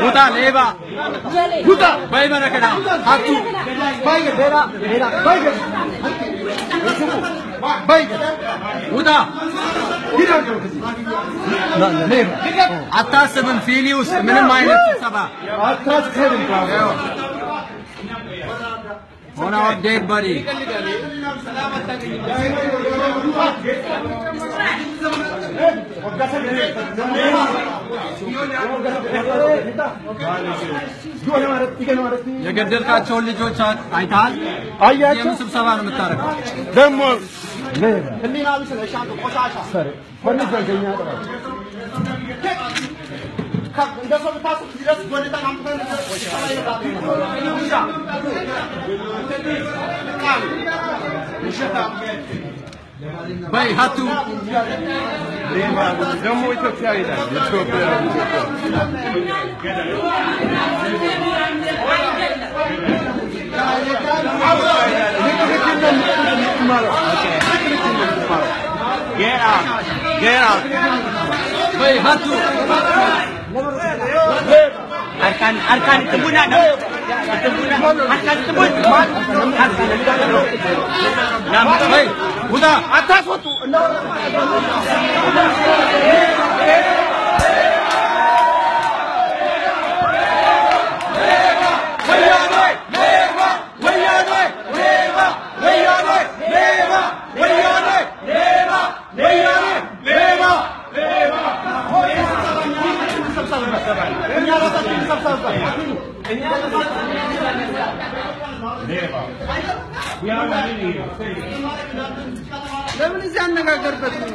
Huta leva. Huta. Bay mana kena. Hatu. Bay bera. Bay. Bay. Huta. Leva. Atas من فينيوس من الماينة سبعة. Atas خيرين كلام. هنا update buddy. የገደልካቸውን ልጆች አይተሃል? አያቸው ስብሰባ ነው የምታረገው ደሞ ህሊና ቢስ ነው ሻንቶ ቆሻሻ ሰር ወንድ ዘንገኛ ያጠራል እንደሰው ብታስብ ድረስ ጎልተን አምጥተን ባይ ሀቱ ደግሞ ኢትዮጵያ ይላል ኢትዮጵያ Get out. Baik, hatu. Arkan itu guna dah. Itu guna. Arkan itu guna. Arkan itu guna. Baik, udah atas waktu. ለምን እዚህ አነጋገርበት ነው